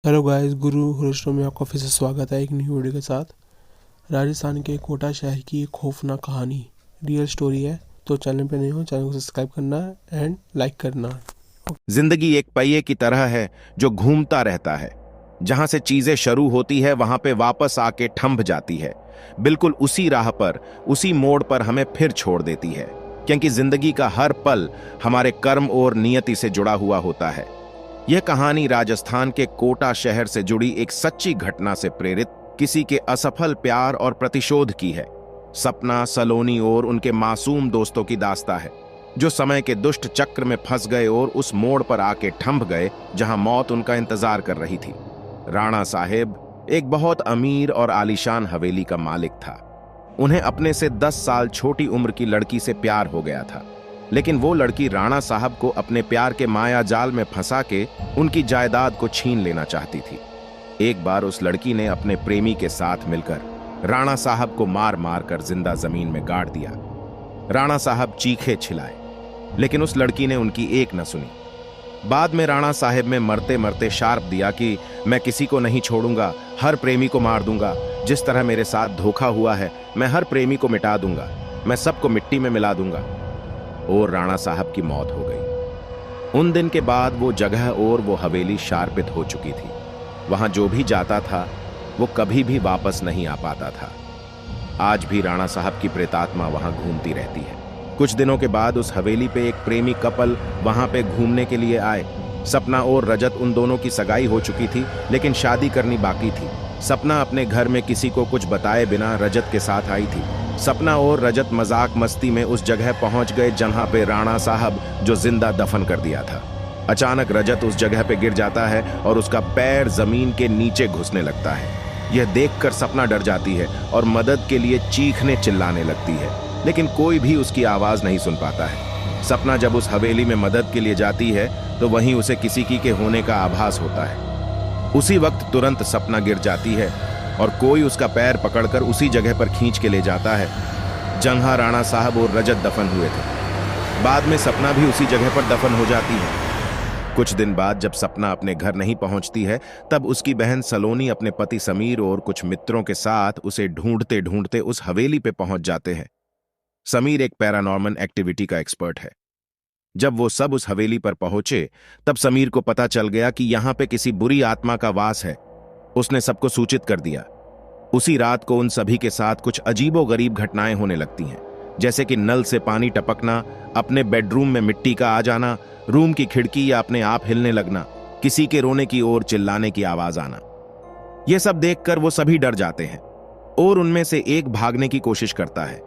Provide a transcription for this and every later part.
Hello guys, गुरु horror में आपका फिर से स्वागत है एक न्यू वीडियो के साथ। राजस्थान के कोटा शहर की एक खौफनाक कहानी रियल स्टोरी है। तो चैनल पे नहीं हो, चैनल को सब्सक्राइब करना एंड लाइक करना। जिंदगी एक पहिए की तरह है जो घूमता रहता है। जहां से चीजें शुरू होती है वहां पे वापस आके थंभ जाती है। बिल्कुल उसी राह पर, उसी मोड़ पर हमें फिर छोड़ देती है, क्योंकि जिंदगी का हर पल हमारे कर्म और नियति से जुड़ा हुआ होता है। यह कहानी राजस्थान के कोटा शहर से जुड़ी एक सच्ची घटना से प्रेरित किसी के असफल प्यार और प्रतिशोध की है। सपना, सलोनी और उनके मासूम दोस्तों की दास्तां है, जो समय के दुष्ट चक्र में फंस गए और उस मोड़ पर आके थंभ गए जहां मौत उनका इंतजार कर रही थी। राणा साहेब एक बहुत अमीर और आलीशान हवेली का मालिक था। उन्हें अपने से 10 साल छोटी उम्र की लड़की से प्यार हो गया था, लेकिन वो लड़की राणा साहब को अपने प्यार के माया जाल में फंसा के उनकी जायदाद को छीन लेना चाहती थी। एक बार उस लड़की ने अपने प्रेमी के साथ मिलकर राणा साहब को मार मार कर जिंदा जमीन में गाड़ दिया। राणा साहब चीखे चिल्लाए, लेकिन उस लड़की ने उनकी एक न सुनी। बाद में राणा साहब में मरते मरते शार्प दिया कि मैं किसी को नहीं छोड़ूंगा, हर प्रेमी को मार दूंगा। जिस तरह मेरे साथ धोखा हुआ है, मैं हर प्रेमी को मिटा दूंगा, मैं सबको मिट्टी में मिला दूंगा। और राणा साहब की मौत हो गई। उन दिन के बाद वो जगह और वो हवेली शार्पित हो चुकी थी। वहां जो भी जाता था वो कभी भी वापस नहीं आ पाता था। आज भी राणा साहब की प्रेतात्मा वहां घूमती रहती है। कुछ दिनों के बाद उस हवेली पे एक प्रेमी कपल वहां पे घूमने के लिए आए। सपना और रजत, उन दोनों की सगाई हो चुकी थी, लेकिन शादी करनी बाकी थी। सपना अपने घर में किसी को कुछ बताए बिना रजत के साथ आई थी। सपना और रजत मजाक मस्ती में उस जगह पहुंच गए जहां पे राणा साहब जो जिंदा दफन कर दिया था। अचानक रजत उस जगह पे गिर जाता है और उसका पैर जमीन के नीचे घुसने लगता है। यह देखकर सपना डर जाती है और मदद के लिए चीखने चिल्लाने लगती है, लेकिन कोई भी उसकी आवाज नहीं सुन पाता है। सपना जब उस हवेली में मदद के लिए जाती है तो वहीं उसे किसी की के होने का आभास होता है। उसी वक्त तुरंत सपना गिर जाती है और कोई उसका पैर पकड़कर उसी जगह पर खींच के ले जाता है जहां राणा साहब और रजत दफन हुए थे। बाद में सपना भी उसी जगह पर दफन हो जाती है। कुछ दिन बाद जब सपना अपने घर नहीं पहुंचती है, तब उसकी बहन सलोनी अपने पति समीर और कुछ मित्रों के साथ उसे ढूंढते ढूंढते उस हवेली पे पहुंच जाते हैं। समीर एक पैरानॉर्मल एक्टिविटी का एक्सपर्ट है। जब वो सब उस हवेली पर पहुंचे, तब समीर को पता चल गया कि यहां पे किसी बुरी आत्मा का वास है। उसने सबको सूचित कर दिया। उसी रात को उन सभी के साथ कुछ अजीबोगरीब घटनाएं होने लगती हैं, जैसे कि नल से पानी टपकना, अपने बेडरूम में मिट्टी का आ जाना, रूम की खिड़की या अपने आप हिलने लगना, किसी के रोने की ओर चिल्लाने की आवाज आना। यह सब देखकर वो सभी डर जाते हैं और उनमें से एक भागने की कोशिश करता है,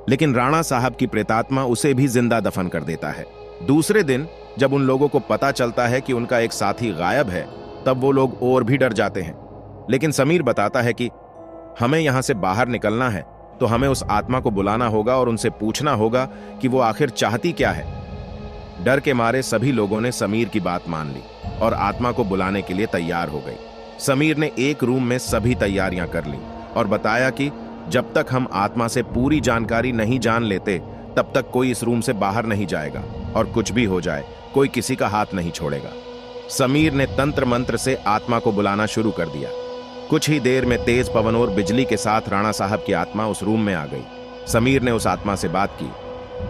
लेकिन राणा साहब की प्रेतात्मा उसे भी जिंदा दफन कर देता है। दूसरे दिन जब उन लोगों को पता चलता है कि उनका एक साथी गायब है, तब वो लोग और भी डर जाते हैं। लेकिन समीर बताता है कि हमें यहां से बाहर निकलना है तो हमें उस आत्मा को बुलाना होगा और उनसे पूछना होगा कि वो आखिर चाहती क्या है। डर के मारे सभी लोगों ने समीर की बात मान ली और आत्मा को बुलाने के लिए तैयार हो गई। समीर ने एक रूम में सभी तैयारियां कर ली और बताया कि जब तक हम आत्मा से पूरी जानकारी नहीं जान लेते, तब तक कोई इस रूम से बाहर नहीं जाएगा और कुछ भी हो जाए कोई किसी का हाथ नहीं छोड़ेगा। समीर ने तंत्र मंत्र से आत्मा को बुलाना शुरू कर दिया। कुछ ही देर में तेज पवन और बिजली के साथ राणा साहब की आत्मा उस रूम में आ गई। समीर ने उस आत्मा से बात की,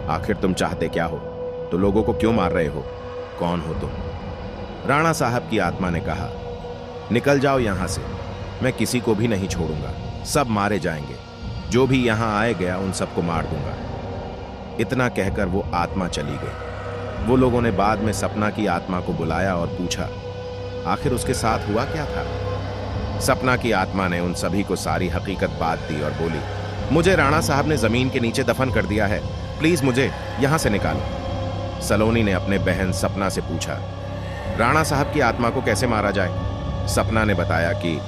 आखिर तुम चाहते क्या हो? तो लोगों को क्यों मार रहे हो? कौन हो तुम? राणा साहब की आत्मा ने कहा, निकल जाओ यहां से, मैं किसी को भी नहीं छोड़ूंगा, सब मारे जाएंगे। जो भी यहां आए गया उन सबको मार दूंगा। इतना कहकर वो आत्मा चली गई। वो लोगों ने बाद में सपना की आत्मा को बुलाया और पूछा, आखिर उसके साथ हुआ क्या था? सपना की आत्मा ने उन सभी को सारी हकीकत बात दी और बोली, मुझे राणा साहब ने जमीन के नीचे दफन कर दिया है, प्लीज मुझे यहां से निकालो। सलोनी ने अपने बहन सपना से पूछा, राणा साहब की आत्मा को कैसे मारा जाए? सपना ने बताया कि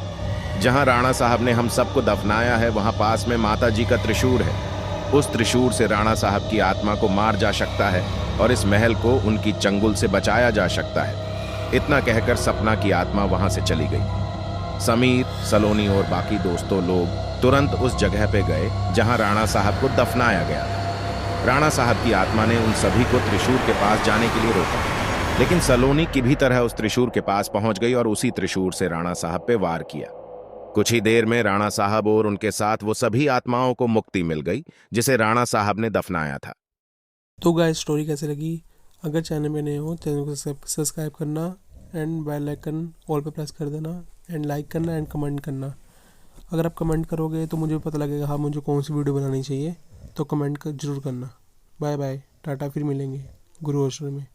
जहां राणा साहब ने हम सबको दफनाया है वहां पास में माता जी का त्रिशूल है। उस त्रिशूल से राणा साहब की आत्मा को मार जा सकता है और इस महल को उनकी चंगुल से बचाया जा सकता है। इतना कहकर सपना की आत्मा वहां से चली गई। समीर, सलोनी और बाकी दोस्तों लोग तुरंत उस जगह पे गए जहां राणा साहब को दफनाया गया था। राणा साहब की आत्मा ने उन सभी को त्रिशूल के पास जाने के लिए रोका। लेकिन सलोनी की भी तरह उस त्रिशूल के पास पहुंच गई और उसी त्रिशूल से राणा साहब पे वार किया। कुछ ही देर में राणा साहब और उनके साथ वो सभी आत्माओं को मुक्ति मिल गई जिसे राणा साहब ने दफनाया था। तो गाइस स्टोरी कैसे लगी? अगर चैनल पे नए हो चैनल को सब्सक्राइब करना एंड बेल आइकन ऑल पे प्रेस कर देना एंड लाइक करना एंड कमेंट करना। अगर आप कमेंट करोगे तो मुझे पता लगेगा हाँ मुझे कौन सी वीडियो बनानी चाहिए, तो कमेंट जरूर करना। बाय बाय, टाटा, फिर मिलेंगे गुरु आश्रम में।